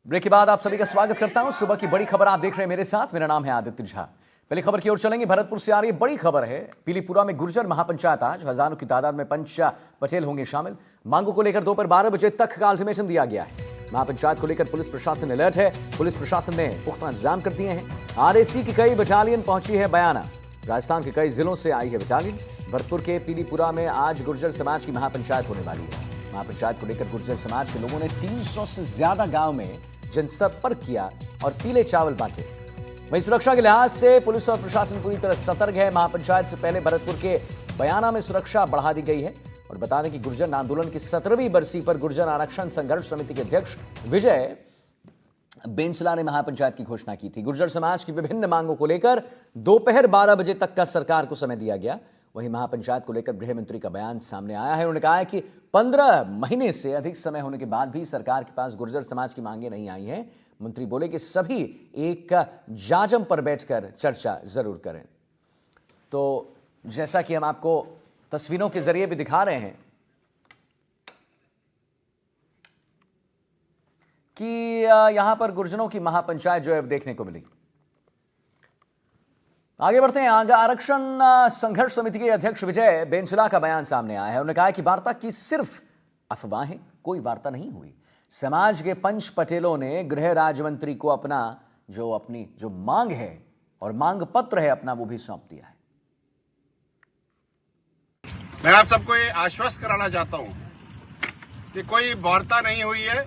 Break के बाद आप सभी का स्वागत करता हूं। सुबह की बड़ी खबर आप देख रहे हैं मेरे साथ। मेरा नाम है आदित्य झा। पहली खबर की ओर चलेंगे। भरतपुर से आ रही बड़ी खबर है। पीलीपुरा में गुर्जर महापंचायत आज हजारों की तादाद में पंच पटेल होंगे शामिल। मांगों को लेकर दोपहर 12 बजे तक का अल्टीमेटम दिया गया है। महापंचायत को लेकर पुलिस प्रशासन अलर्ट है। पुलिस प्रशासन ने पुख्ता इंतजाम कर दिए हैं। आरएसी की कई बटालियन पहुंची है बयाना। राजस्थान के कई जिलों से आई है बटालियन। भरतपुर के पीलीपुरा में आज गुर्जर समाज की महापंचायत होने वाली है। महापंचायत को लेकर गुर्जर समाज के लोगों ने 300 से ज्यादा गांव में जनसंपर्क किया और पीले चावल बांटे। वहीं सुरक्षा के लिहाज से पुलिस और प्रशासन पूरी तरह सतर्क है। महापंचायत से पहले भरतपुर के बयाना में सुरक्षा बढ़ा दी गई है। और बता दें कि गुर्जर आंदोलन की 17वीं बरसी पर गुर्जर आरक्षण संघर्ष समिति के अध्यक्ष विजय बेंसला ने महापंचायत की घोषणा की थी। गुर्जर समाज की विभिन्न मांगों को लेकर दोपहर 12 बजे तक का सरकार को समय दिया गया। वहीं महापंचायत को लेकर गृह मंत्री का बयान सामने आया है। उन्होंने कहा है कि 15 महीने से अधिक समय होने के बाद भी सरकार के पास गुर्जर समाज की मांगें नहीं आई हैं। मंत्री बोले कि सभी एक जाजम पर बैठकर चर्चा जरूर करें। तो जैसा कि हम आपको तस्वीरों के जरिए भी दिखा रहे हैं कि यहां पर गुर्जरों की महापंचायत जो है देखने को मिली। आगे बढ़ते हैं। आरक्षण संघर्ष समिति के अध्यक्ष विजय बेंसला का बयान सामने आया है। उन्होंने कहा कि वार्ता की सिर्फ अफवाहें, कोई वार्ता नहीं हुई। समाज के पंच पटेलों ने गृह राज्य मंत्री को अपनी जो मांग है और मांग पत्र है अपना वो भी सौंप दिया है। मैं आप सबको ये आश्वस्त कराना चाहता हूं कि कोई वार्ता नहीं हुई है।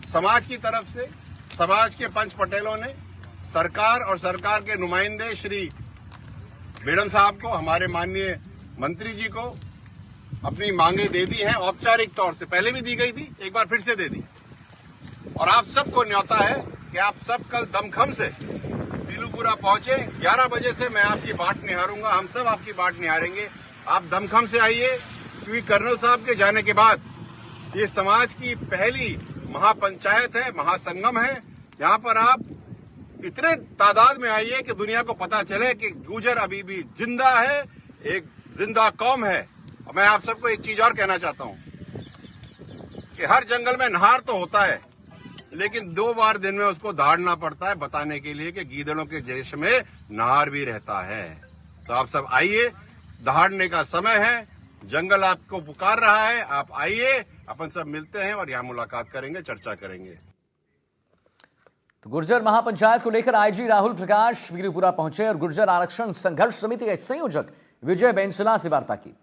समाज की तरफ से समाज के पंच पटेलों ने सरकार और सरकार के नुमाइंदे श्री बेड़न साहब को, हमारे माननीय मंत्री जी को अपनी मांगे दे दी हैं। औपचारिक तौर से पहले भी दी गई थी, एक बार फिर से दे दी। और आप सबको न्योता है कि आप सब कल दमखम से पीलूपुरा पहुंचे। 11 बजे से मैं आपकी बाट निहारूंगा, हम सब आपकी बाट निहारेंगे। आप दमखम से आइए, क्योंकि कर्नल साहब के जाने के बाद ये समाज की पहली महापंचायत है, महासंगम है। यहाँ पर आप इतने तादाद में आइए कि दुनिया को पता चले कि गुर्जर अभी भी जिंदा है, एक जिंदा कौम है। और मैं आप सबको एक चीज और कहना चाहता हूं कि हर जंगल में नहार तो होता है, लेकिन 2 बार दिन में उसको दहाड़ना पड़ता है बताने के लिए कि गीदड़ों के देश में नहार भी रहता है। तो आप सब आइए, दहाड़ने का समय है, जंगल आपको पुकार रहा है। आप आइए, अपन सब मिलते हैं और यहाँ मुलाकात करेंगे, चर्चा करेंगे। तो गुर्जर महापंचायत को लेकर आईजी राहुल प्रकाश पीलीपुरा पहुंचे और गुर्जर आरक्षण संघर्ष समिति के संयोजक विजय बेंसला से वार्ता की।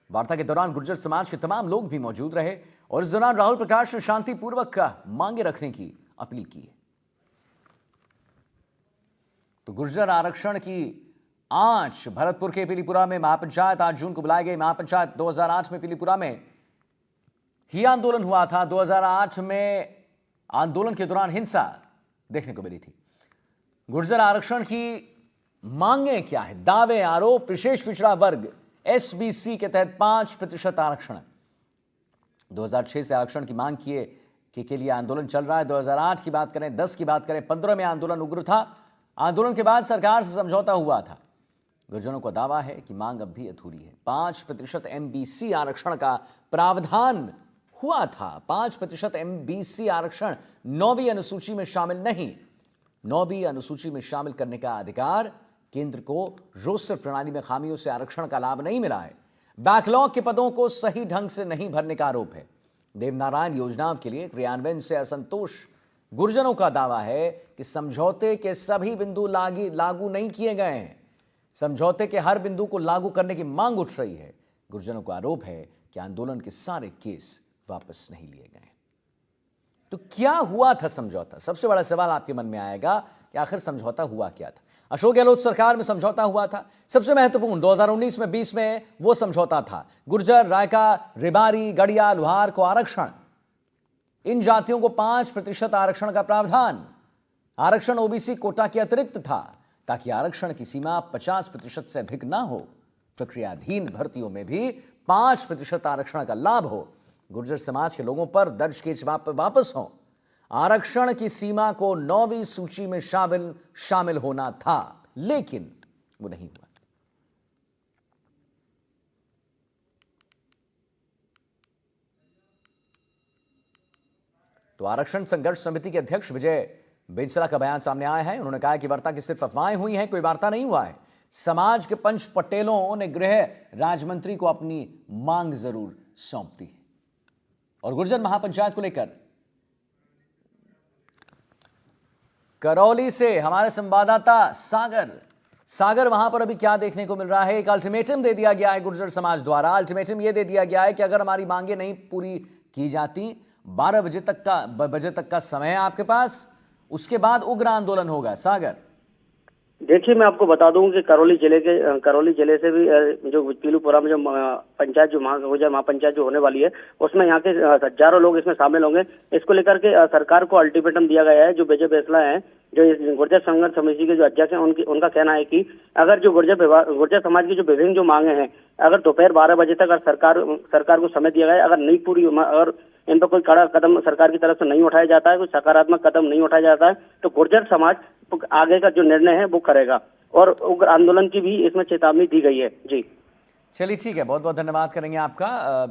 वार्ता के दौरान गुर्जर समाज के तमाम लोग भी मौजूद रहे और इस दौरान राहुल प्रकाश ने शांतिपूर्वक मांगे रखने की अपील की है। तो गुर्जर आरक्षण की आंच भरतपुर के पीलीपुरा में महापंचायत 8 जून को बुलाई गई। महापंचायत 2008 में पीलीपुरा में ही आंदोलन हुआ था। 2008 में आंदोलन के दौरान हिंसा देखने को मिली थी। गुर्जर आरक्षण की मांगे क्या है, दावे, आरोप? विशेष पिछड़ा वर्ग एसबीसी के तहत 5% आरक्षण। 2006 से आरक्षण की मांग के लिए आंदोलन चल रहा है। 2008 की बात करें, 10 की बात करें, 15 में आंदोलन उग्र था। आंदोलन के बाद सरकार से समझौता हुआ था। गुर्जरों का दावा है कि मांग अब भी अधूरी है। 5% एमबीसी आरक्षण का प्रावधान हुआ था। 5% एमबीसी आरक्षण 9वीं अनुसूची में शामिल नहीं। 9वीं अनुसूची में शामिल करने का अधिकार केंद्र को रोस्टर प्रणाली में खामियों से आरक्षण का लाभ नहीं मिला है। बैकलॉग के पदों को सही ढंग से नहीं भरने का आरोप है। देवनारायण योजना के लिए क्रियान्वयन से असंतोष। गुर्जरों का दावा है कि समझौते के सभी बिंदु लागू नहीं किए गए हैं। समझौते के हर बिंदु को लागू करने की मांग उठ रही है। गुर्जरों का आरोप है कि आंदोलन के सारे केस वापस नहीं लिए गए। तो क्या हुआ था समझौता? सबसे बड़ा सवाल आपके मन में आएगा कि आखिर समझौता हुआ क्या था। अशोक गहलोत सरकार में समझौता हुआ था। सबसे महत्वपूर्ण 2019 में 20 में वो समझौता था। गुर्जर, रायका, रेबारी, गड़िया, लुहार को आरक्षण। इन जातियों को 5% आरक्षण का प्रावधान। आरक्षण ओबीसी कोटा के अतिरिक्त था ताकि आरक्षण की सीमा 50% से अधिक ना हो। प्रक्रियाधीन भर्तियों में भी 5% आरक्षण का लाभ हो। गुर्जर समाज के लोगों पर दर्ज केस वापस हो। आरक्षण की सीमा को 9वीं सूची में शामिल होना था, लेकिन वो नहीं हुआ। तो आरक्षण संघर्ष समिति के अध्यक्ष विजय बेंसला का बयान सामने आया है। उन्होंने कहा कि वार्ता की सिर्फ अफवाहें हुई हैं, कोई वार्ता नहीं हुआ है। समाज के पंच पटेलों ने गृह राज्य मंत्री को अपनी मांग जरूर सौंप दी। और गुर्जर महापंचायत को लेकर करौली से हमारे संवाददाता सागर वहां पर अभी क्या देखने को मिल रहा है? एक अल्टीमेटम दे दिया गया है गुर्जर समाज द्वारा। अल्टीमेटम यह दे दिया गया है कि अगर हमारी मांगे नहीं पूरी की जाती, 12 बजे तक का समय है आपके पास, उसके बाद उग्र आंदोलन होगा। सागर, देखिए, मैं आपको बता दूं कि करौली जिले से भी जो पीलूपुरा में जो पंचायत जो महापंचायत जो होने वाली है, उसमें यहाँ के हजारों लोग इसमें शामिल होंगे। इसको लेकर के सरकार को अल्टीमेटम दिया गया है। जो विजय बेंसला है, जो इस गुर्जर संघर्ष समिति के जो अध्यक्ष हैं, उनका कहना है कि अगर जो गुर्जर समाज की जो विभिन्न जो मांगे हैं, अगर दोपहर 12 बजे तक सरकार को समय दिया गया, अगर नहीं पूरी, अगर इन पर कोई कड़ा कदम सरकार की तरफ से नहीं उठाया जाता है, कोई सकारात्मक कदम नहीं उठाया जाता है, तो गुर्जर समाज आगे का जो निर्णय है वो करेगा और उग्र आंदोलन की भी इसमें चेतावनी दी गई है। जी चलिए ठीक है, बहुत बहुत धन्यवाद करेंगे आपका।